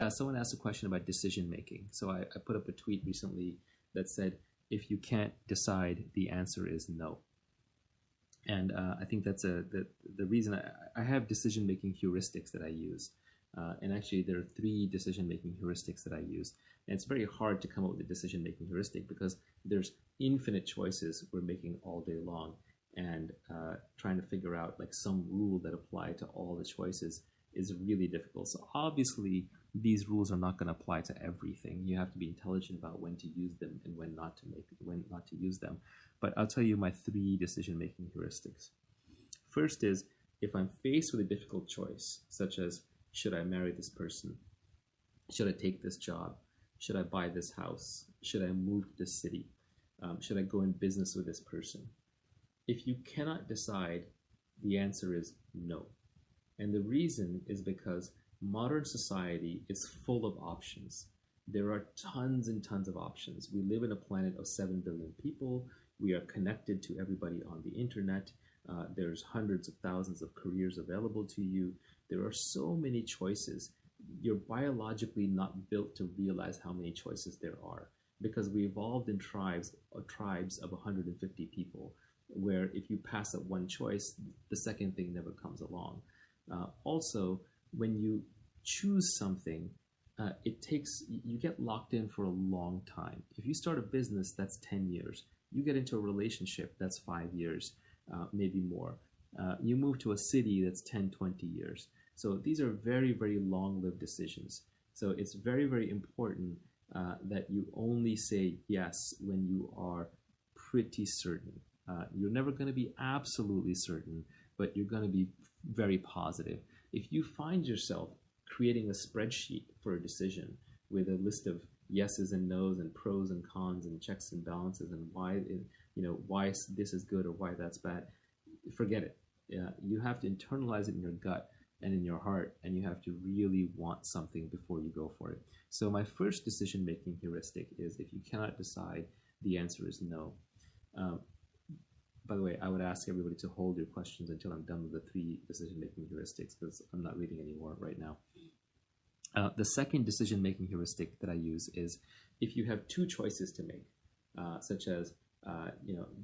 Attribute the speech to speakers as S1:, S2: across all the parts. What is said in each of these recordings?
S1: Someone asked a question about decision making. So I put up a tweet recently that said, if you can't decide, the answer is no. And I think that's the reason I have decision making heuristics that I use. And actually, there are three decision making heuristics that I use. And it's very hard to come up with a decision making heuristic because there's infinite choices we're making all day long. And trying to figure out like some rule that apply to all the choices is really difficult. So obviously, these rules are not going to apply to everything. You have to be intelligent about when to use them and when not to use them. But I'll tell you my three decision-making heuristics. First is, if I'm faced with a difficult choice, such as should I marry this person? Should I take this job? Should I buy this house? Should I move to this city? Should I go in business with this person? If you cannot decide, the answer is no. And the reason is because modern society is full of options. There are tons and tons of options. We live in a planet of 7 billion people. We are connected to everybody on the internet. There's hundreds of thousands of careers available to you. There are so many choices. You're biologically not built to realize how many choices there are because we evolved in tribes of 150 people, where if you pass up one choice, the second thing never comes along. Also, when you choose something, you get locked in for a long time. If you start a business, that's 10 years. You get into a relationship, that's 5 years, maybe more. You move to a city, that's 10, 20 years. So these are very, very long-lived decisions. So it's very, very important that you only say yes when you are pretty certain. You're never going to be absolutely certain, but you're going to be very positive. If you find yourself creating a spreadsheet for a decision with a list of yeses and nos and pros and cons and checks and balances and why this is good or why that's bad, forget it. You have to internalize it in your gut and in your heart, and you have to really want something before you go for it. So my first decision-making heuristic is, if you cannot decide, the answer is no. By the way, I would ask everybody to hold your questions until I'm done with the three decision-making heuristics, because I'm not reading any more right now. The second decision-making heuristic that I use is, if you have two choices to make, such as,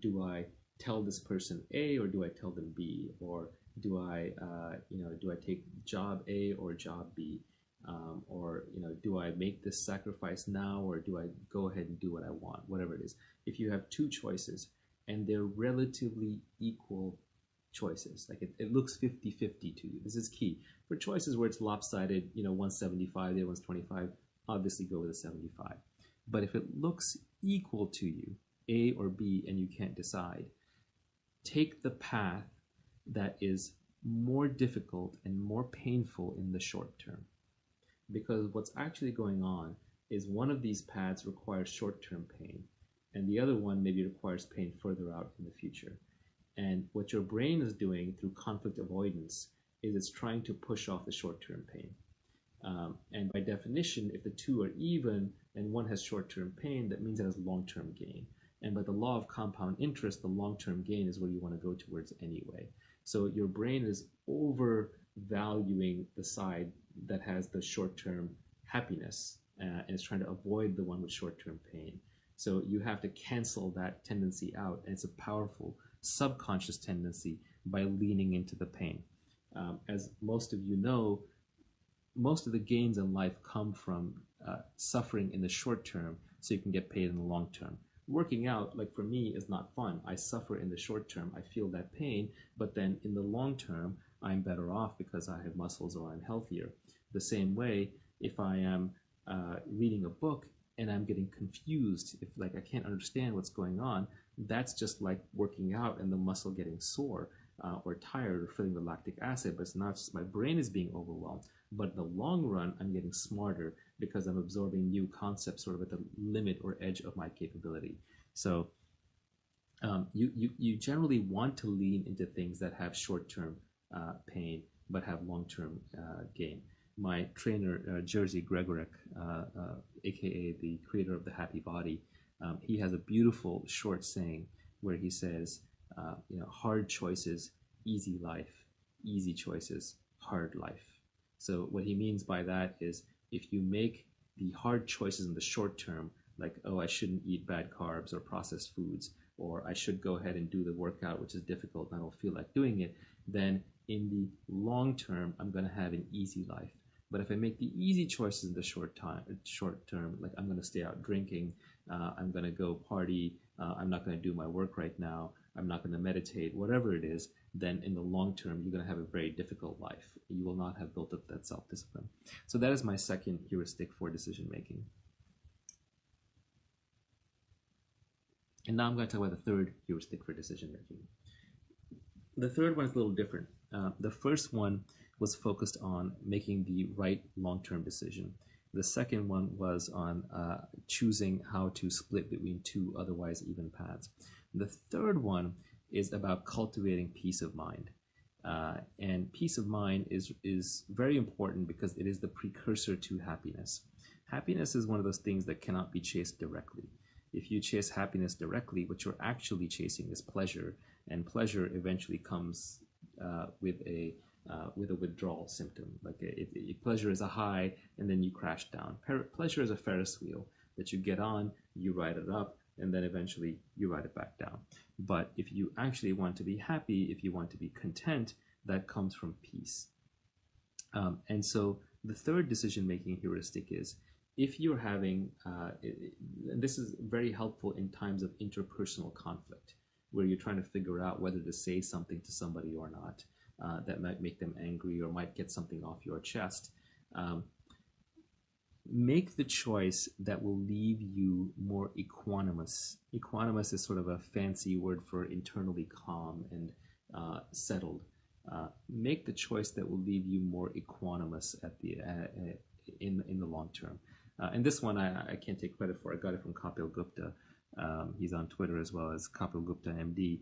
S1: do I tell this person A or do I tell them B, or do I take job A or job B, or do I make this sacrifice now or do I go ahead and do what I want, whatever it is. If you have two choices and they're relatively equal choices, like it looks 50-50 to you, this is key. For choices where it's lopsided, one's 75, the other one's 25, obviously go with a 75. But if it looks equal to you, A or B, and you can't decide, take the path that is more difficult and more painful in the short term. Because what's actually going on is one of these paths requires short-term pain, and the other one maybe requires pain further out in the future. And what your brain is doing through conflict avoidance is it's trying to push off the short-term pain. And by definition, if the two are even and one has short-term pain, that means it has long-term gain. And by the law of compound interest, the long-term gain is where you want to go towards anyway. So your brain is overvaluing the side that has the short-term happiness and is trying to avoid the one with short-term pain. So you have to cancel that tendency out, and it's a powerful subconscious tendency by leaning into the pain. As most of you know, most of the gains in life come from suffering in the short term so you can get paid in the long term. Working out, like for me, is not fun. I suffer in the short term. I feel that pain, but then in the long term, I'm better off because I have muscles or I'm healthier. The same way, if I am reading a book and I'm getting confused, if like I can't understand what's going on, that's just like working out and the muscle getting sore or tired or feeling the lactic acid, but it's not just my brain is being overwhelmed. But in the long run, I'm getting smarter because I'm absorbing new concepts sort of at the limit or edge of my capability. So you generally want to lean into things that have short-term pain but have long-term gain. My trainer, Jerzy Gregorek, aka the creator of the Happy Body, he has a beautiful short saying where he says, hard choices, easy life, easy choices, hard life. So what he means by that is if you make the hard choices in the short term, like, oh, I shouldn't eat bad carbs or processed foods, or I should go ahead and do the workout, which is difficult and I don't feel like doing it, then in the long term, I'm going to have an easy life. But if I make the easy choices in the short term, like I'm going to stay out drinking, I'm going to go party, I'm not going to do my work right now, I'm not going to meditate, whatever it is, then in the long term, you're going to have a very difficult life. You will not have built up that self-discipline. So that is my second heuristic for decision making. And now I'm going to talk about the third heuristic for decision making. The third one is a little different. The first one was focused on making the right long-term decision. The second one was on choosing how to split between two otherwise even paths. The third one is about cultivating peace of mind. And peace of mind is very important because it is the precursor to happiness. Happiness is one of those things that cannot be chased directly. If you chase happiness directly, what you're actually chasing is pleasure, and pleasure eventually comes with a withdrawal symptom. Like pleasure is a high, and then you crash down. Pleasure is a Ferris wheel that you get on, you ride it up, and then eventually you ride it back down. But if you actually want to be happy, if you want to be content, that comes from peace. And so the third decision-making heuristic is, if you're having, and this is very helpful in times of interpersonal conflict, where you're trying to figure out whether to say something to somebody or not, that might make them angry or might get something off your chest. Make the choice that will leave you more equanimous. Equanimous is sort of a fancy word for internally calm and settled. Make the choice that will leave you more equanimous at the in the long term. And this one I can't take credit for. I got it from Kapil Gupta. He's on Twitter as well as Kapil Gupta MD,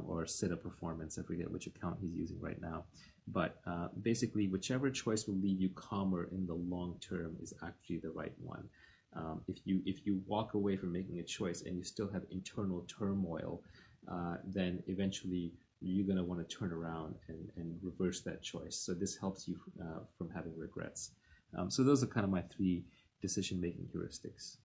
S1: or Siddha Performance. I forget which account he's using right now. But basically, whichever choice will leave you calmer in the long term is actually the right one. If you walk away from making a choice and you still have internal turmoil, then eventually you're going to want to turn around and reverse that choice. So this helps you from having regrets. So those are kind of my three decision-making heuristics.